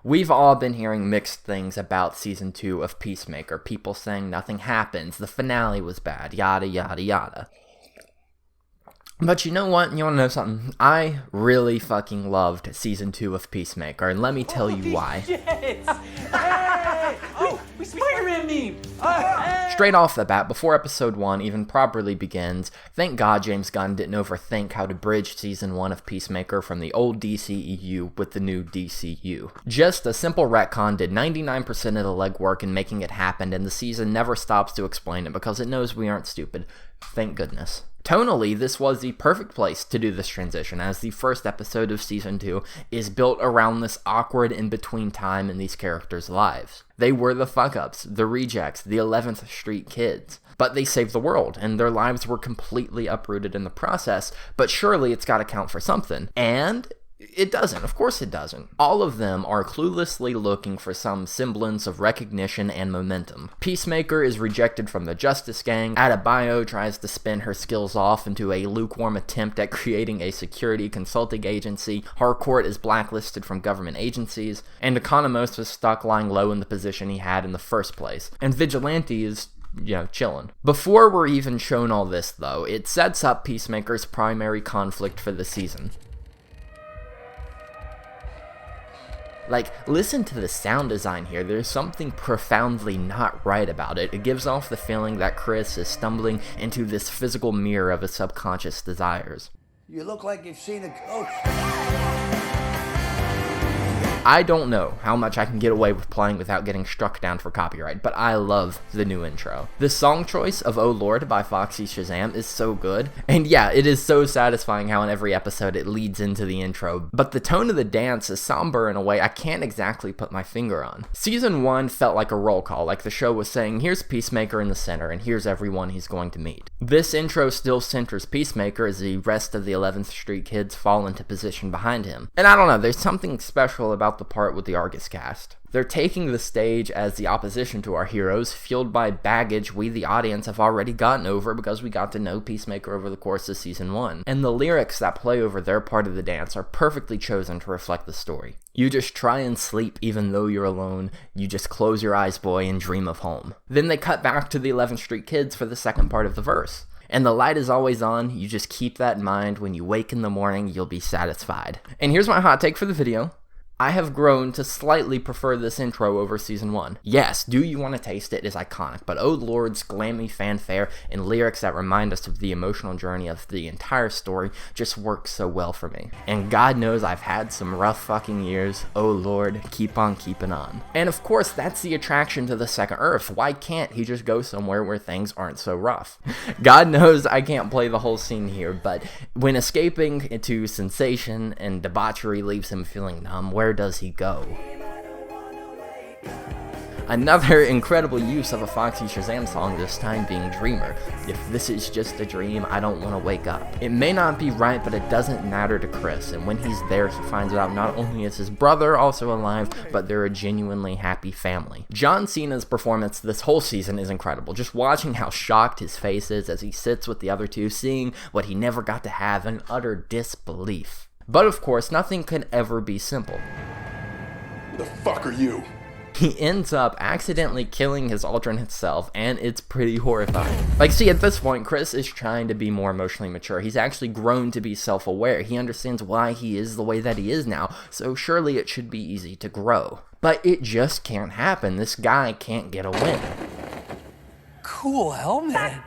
We've all been hearing mixed things about Season 2 of Peacemaker. People saying nothing happens, the finale was bad, yada yada yada. But you know what? You want to know something? I really fucking loved Season 2 of Peacemaker, and let me tell you why. Hey! We Spider-Man meme! Straight off the bat, before Episode 1 even properly begins, thank God James Gunn didn't overthink how to bridge Season 1 of Peacemaker from the old DCEU with the new DCU. Just a simple retcon did 99% of the legwork in making it happen, and the season never stops to explain it because it knows we aren't stupid. Thank goodness. Tonally, this was the perfect place to do this transition, as the first episode of Season 2 is built around this awkward in-between time in these characters' lives. They were the fuck-ups, the rejects, the 11th Street kids. But they saved the world, and their lives were completely uprooted in the process, but surely it's gotta count for something. And it doesn't. Of course it doesn't. All of them are cluelessly looking for some semblance of recognition and momentum. Peacemaker is rejected from the Justice Gang. Adebayo tries to spin her skills off into a lukewarm attempt at creating a security consulting agency. Harcourt is blacklisted from government agencies. And Economos is stuck lying low in the position he had in the first place. And Vigilante is chillin'. Before we're even shown all this, though, it sets up Peacemaker's primary conflict for the season. Listen to the sound design here. There's something profoundly not right about it. It gives off the feeling that Chris is stumbling into this physical mirror of his subconscious desires. You look like you've seen a ghost. I don't know how much I can get away with playing without getting struck down for copyright, but I love the new intro. The song choice of Oh Lord by Foxy Shazam is so good, and yeah, it is so satisfying how in every episode it leads into the intro, but the tone of the dance is somber in a way I can't exactly put my finger on. Season 1 felt like a roll call, like the show was saying, here's Peacemaker in the center, and here's everyone he's going to meet. This intro still centers Peacemaker as the rest of the 11th Street kids fall into position behind him. And I don't know, there's something special about the part with the Argus cast. They're taking the stage as the opposition to our heroes, fueled by baggage we the audience have already gotten over because we got to know Peacemaker over the course of Season 1. And the lyrics that play over their part of the dance are perfectly chosen to reflect the story. You just try and sleep even though you're alone, you just close your eyes, boy, and dream of home. Then they cut back to the 11th Street kids for the second part of the verse. And the light is always on, you just keep that in mind. When you wake in the morning, you'll be satisfied. And here's my hot take for the video. I have grown to slightly prefer this intro over Season 1. Yes, Do You Want to Taste It is iconic, but Oh Lord's glammy fanfare and lyrics that remind us of the emotional journey of the entire story just work so well for me. And God knows I've had some rough fucking years. Oh Lord, keep on keeping on. And of course, that's the attraction to the second Earth. Why can't he just go somewhere where things aren't so rough? God knows I can't play the whole scene here, but when escaping into sensation and debauchery leaves him feeling numb, where does he go? Another incredible use of a Foxy Shazam song, this time being Dreamer. If this is just a dream, I don't want to wake up. It may not be right, but it doesn't matter to Chris, and when he's there, he finds out not only is his brother also alive, but they're a genuinely happy family. John Cena's performance this whole season is incredible. Just watching how shocked his face is as he sits with the other two, seeing what he never got to have in utter disbelief. But of course, nothing can ever be simple. The fuck are you? He ends up accidentally killing his alternate self, and it's pretty horrifying. See, at this point, Chris is trying to be more emotionally mature. He's actually grown to be self-aware. He understands why he is the way that he is now, so surely it should be easy to grow. But it just can't happen. This guy can't get a win. Cool helmet.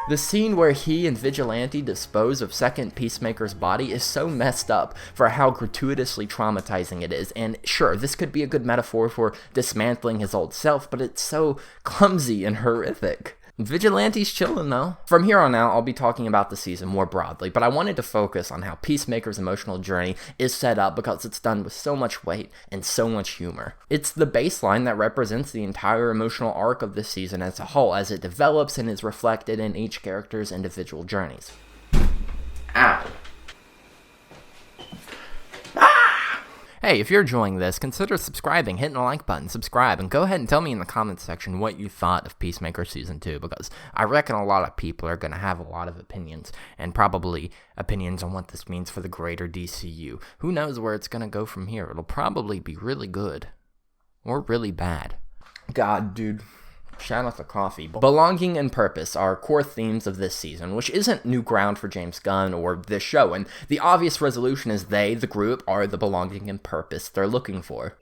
The scene where he and Vigilante dispose of second Peacemaker's body is so messed up for how gratuitously traumatizing it is, and sure, this could be a good metaphor for dismantling his old self, but it's so clumsy and horrific. Vigilante's chillin' though. From here on out, I'll be talking about the season more broadly, but I wanted to focus on how Peacemaker's emotional journey is set up because it's done with so much weight and so much humor. It's the baseline that represents the entire emotional arc of this season as a whole, as it develops and is reflected in each character's individual journeys. Ow. Hey, if you're enjoying this, consider subscribing, hitting the like button, subscribe, and go ahead and tell me in the comments section what you thought of Peacemaker Season 2, because I reckon a lot of people are going to have a lot of opinions, and probably opinions on what this means for the greater DCU. Who knows where it's going to go from here? It'll probably be really good. Or really bad. God, dude. Shout out to coffee. Belonging and purpose are core themes of this season, which isn't new ground for James Gunn or this show, and the obvious resolution is they, the group, are the belonging and purpose they're looking for.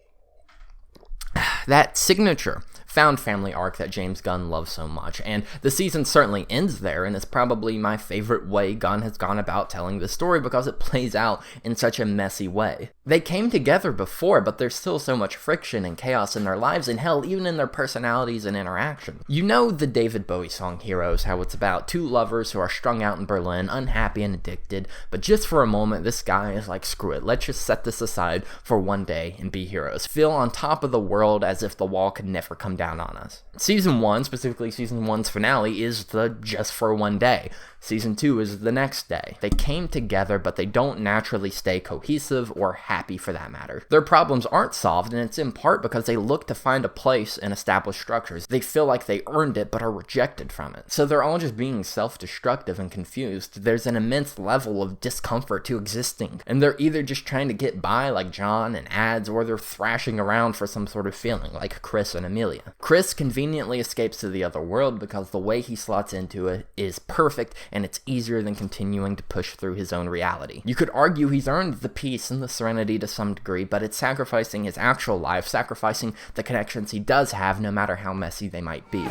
That signature found family arc that James Gunn loves so much, and the season certainly ends there, and it's probably my favorite way Gunn has gone about telling this story because it plays out in such a messy way. They came together before, but there's still so much friction and chaos in their lives, and hell, even in their personalities and interactions. You know the David Bowie song Heroes, how it's about two lovers who are strung out in Berlin, unhappy and addicted, but just for a moment this guy is like, screw it, let's just set this aside for one day and be heroes. Feel on top of the world as if the wall could never come down on us. Season 1, specifically Season 1's finale, is the just for one day. Season 2 is the next day. They came together, but they don't naturally stay cohesive or happy for that matter. Their problems aren't solved, and it's in part because they look to find a place in established structures. They feel like they earned it, but are rejected from it. So they're all just being self-destructive and confused. There's an immense level of discomfort to existing, and they're either just trying to get by like John and Ads, or they're thrashing around for some sort of feeling like Chris and Amelia. Chris conveniently escapes to the other world because the way he slots into it is perfect, and it's easier than continuing to push through his own reality. You could argue he's earned the peace and the serenity to some degree, but it's sacrificing his actual life, sacrificing the connections he does have, no matter how messy they might be.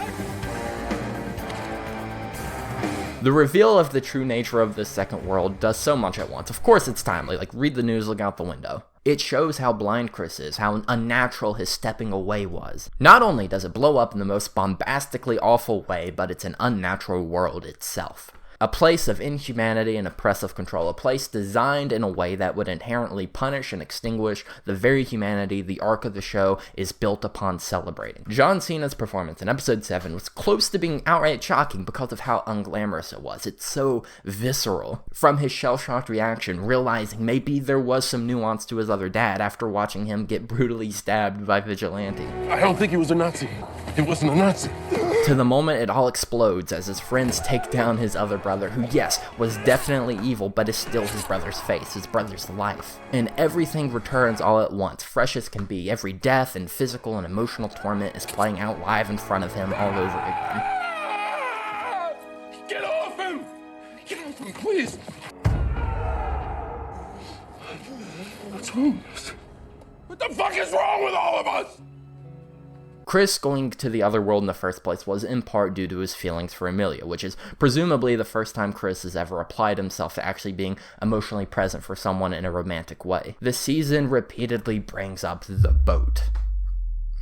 The reveal of the true nature of this second world does so much at once. Of course it's timely, like read the news, look out the window. It shows how blind Chris is, how unnatural his stepping away was. Not only does it blow up in the most bombastically awful way, but it's an unnatural world itself. A place of inhumanity and oppressive control, a place designed in a way that would inherently punish and extinguish the very humanity the arc of the show is built upon celebrating. John Cena's performance in episode 7 was close to being outright shocking because of how unglamorous it was. It's so visceral. From his shell-shocked reaction, realizing maybe there was some nuance to his other dad after watching him get brutally stabbed by Vigilante. I don't think he was a Nazi. He wasn't a Nazi. To the moment it all explodes as his friends take down his other brother, who, yes, was definitely evil, but is still his brother's face, his brother's life. And everything returns all at once, fresh as can be. Every death and physical and emotional torment is playing out live in front of him all over again. Get off him! Get off him, please! What's wrong? What the fuck is wrong with all of us? Chris going to the other world in the first place was in part due to his feelings for Amelia, which is presumably the first time Chris has ever applied himself to actually being emotionally present for someone in a romantic way. The season repeatedly brings up the boat.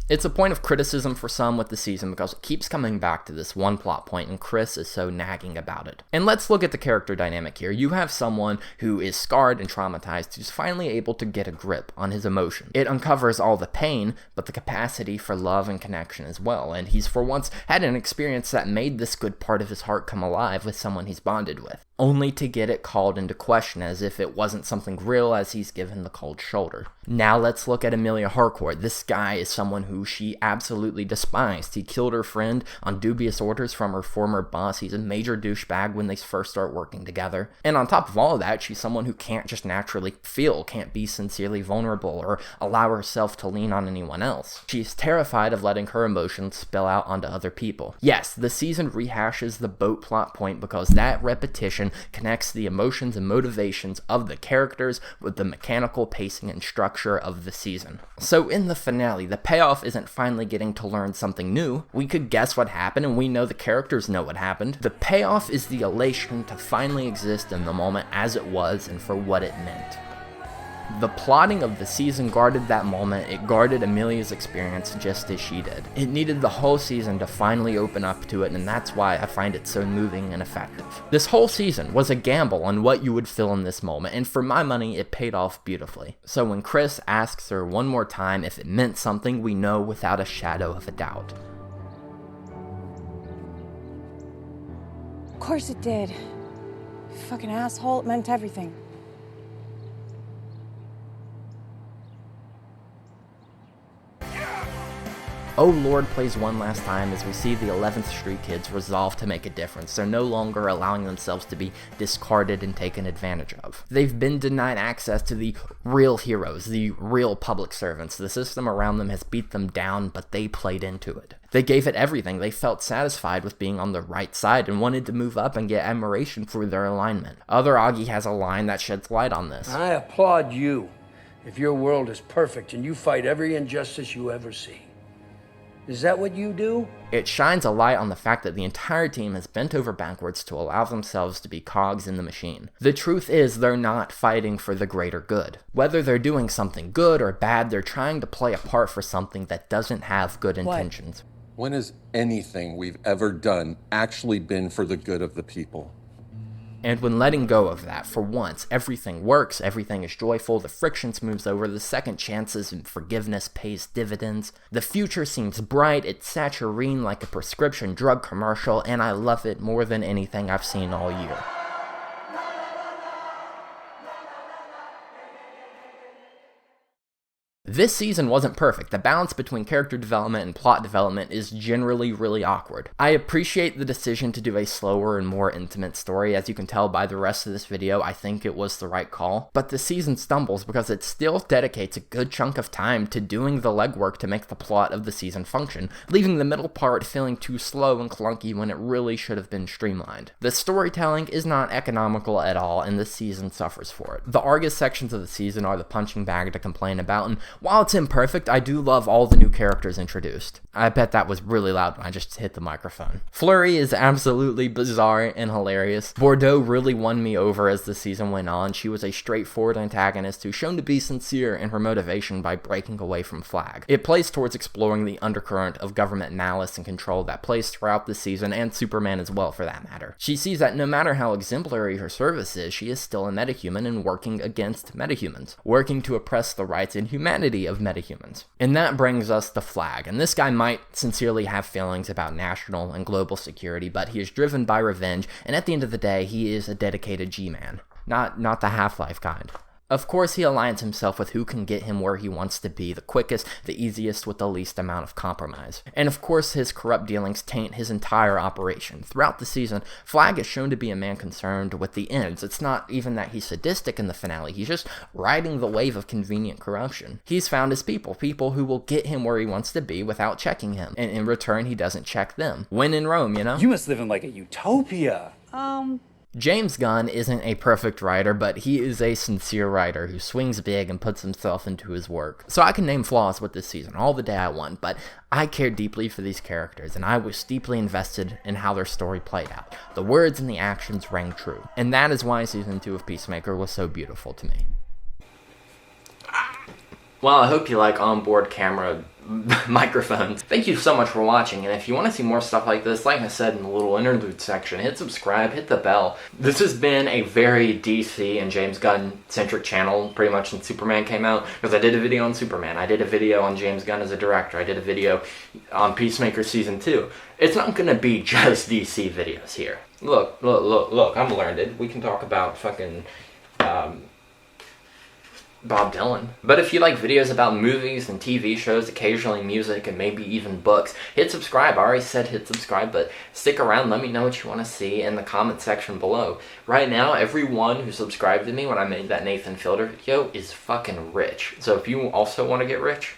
It's a point of criticism for some with the season because it keeps coming back to this one plot point, and Chris is so nagging about it. And let's look at the character dynamic here. You have someone who is scarred and traumatized who's finally able to get a grip on his emotion. It uncovers all the pain, but the capacity for love and connection as well, and he's for once had an experience that made this good part of his heart come alive with someone he's bonded with, only to get it called into question as if it wasn't something real as he's given the cold shoulder. Now let's look at Amelia Harcourt. This guy is someone who she absolutely despised. He killed her friend on dubious orders from her former boss. He's a major douchebag when they first start working together. And on top of all of that, she's someone who can't just naturally feel, can't be sincerely vulnerable, or allow herself to lean on anyone else. She's terrified of letting her emotions spill out onto other people. Yes, the season rehashes the boat plot point because that repetition connects the emotions and motivations of the characters with the mechanical pacing and structure of the season. So in the finale, the payoff isn't finally getting to learn something new. We could guess what happened, and we know the characters know what happened. The payoff is the elation to finally exist in the moment as it was and for what it meant. The plotting of the season guarded that moment. It guarded Amelia's experience just as she did. It needed the whole season to finally open up to it, and that's why I find it so moving and effective. This whole season was a gamble on what you would feel in this moment, and for my money, it paid off beautifully. So when Chris asks her one more time if it meant something, we know without a shadow of a doubt. Of course it did. You fucking asshole, it meant everything. Oh Lord plays one last time as we see the 11th Street kids resolve to make a difference. They're no longer allowing themselves to be discarded and taken advantage of. They've been denied access to the real heroes, the real public servants. The system around them has beat them down, but they played into it. They gave it everything. They felt satisfied with being on the right side and wanted to move up and get admiration for their alignment. Other Augie has a line that sheds light on this. I applaud you if your world is perfect and you fight every injustice you ever see. Is that what you do? It shines a light on the fact that the entire team has bent over backwards to allow themselves to be cogs in the machine. The truth is they're not fighting for the greater good. Whether they're doing something good or bad, they're trying to play a part for something that doesn't have good intentions. When has anything we've ever done actually been for the good of the people? And when letting go of that, for once, everything works, everything is joyful, the friction smooths over, the second chances and forgiveness pays dividends. The future seems bright, it's saturine like a prescription drug commercial, and I love it more than anything I've seen all year. This season wasn't perfect. The balance between character development and plot development is generally really awkward. I appreciate the decision to do a slower and more intimate story. As you can tell by the rest of this video, I think it was the right call. But the season stumbles because it still dedicates a good chunk of time to doing the legwork to make the plot of the season function, leaving the middle part feeling too slow and clunky when it really should have been streamlined. The storytelling is not economical at all, and this season suffers for it. The Argus sections of the season are the punching bag to complain about, and while it's imperfect, I do love all the new characters introduced. I bet that was really loud when I just hit the microphone. Flurry is absolutely bizarre and hilarious. Bordeaux really won me over as the season went on. She was a straightforward antagonist who's shown to be sincere in her motivation by breaking away from Flag. It plays towards exploring the undercurrent of government malice and control that plays throughout the season, and Superman as well for that matter. She sees that no matter how exemplary her service is, she is still a metahuman and working against metahumans, working to oppress the rights and humanity of metahumans. And that brings us to Flag, and this guy might sincerely have feelings about national and global security, but he is driven by revenge, and at the end of the day, he is a dedicated G-man. Not the Half-Life kind. Of course, he aligns himself with who can get him where he wants to be, the quickest, the easiest, with the least amount of compromise. And of course, his corrupt dealings taint his entire operation. Throughout the season, Flag is shown to be a man concerned with the ends. It's not even that he's sadistic in the finale, he's just riding the wave of convenient corruption. He's found his people who will get him where he wants to be without checking him, and in return, he doesn't check them. When in Rome, you know? You must live in like a utopia. James Gunn isn't a perfect writer, but he is a sincere writer who swings big and puts himself into his work. So I can name flaws with this season all the day I want, but I cared deeply for these characters, and I was deeply invested in how their story played out. The words and the actions rang true, and that is why Season 2 of Peacemaker was so beautiful to me. Well, I hope you like onboard camera microphones. Thank you so much for watching, and if you want to see more stuff like this, like I said in the little interlude section, hit subscribe, hit the bell. This has been a very DC and James Gunn centric channel pretty much since Superman came out, because I did a video on Superman, I did a video on James Gunn as a director, I did a video on Peacemaker Season 2. It's not gonna be just DC videos here. Look, I'm learned. We can talk about fucking Bob Dylan. But if you like videos about movies and TV shows, occasionally music, and maybe even books, hit subscribe. I already said hit subscribe, but stick around. Let me know what you want to see in the comment section below. Right now, everyone who subscribed to me when I made that Nathan Fielder video is fucking rich. So if you also want to get rich,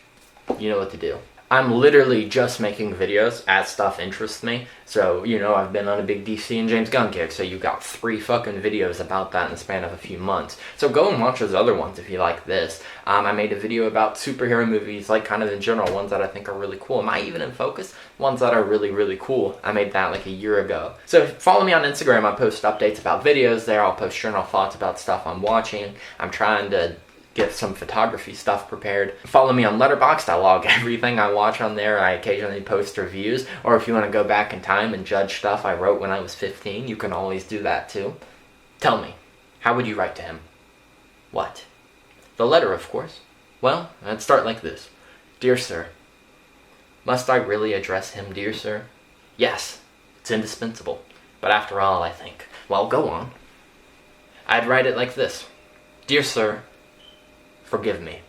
you know what to do. I'm literally just making videos as stuff interests me. So, you know, I've been on a big DC and James Gunn kick, so you got 3 fucking videos about that in the span of a few months. So go and watch those other ones if you like this. I made a video about superhero movies, like kind of in general, ones that I think are really cool. Am I even in focus? Ones that are really, really cool. I made that like a year ago. So follow me on Instagram. I post updates about videos there. I'll post general thoughts about stuff I'm watching. I'm trying to get some photography stuff prepared. Follow me on Letterboxd. I log everything I watch on there. I occasionally post reviews, or if you want to go back in time and judge stuff I wrote when I was 15, you can always do that too. Tell me, how would you write to him? What? The letter, of course. Well, I'd start like this. Dear Sir. Must I really address him, dear sir? Yes, it's indispensable. But after all, I think, well, go on. I'd write it like this. Dear Sir, forgive me.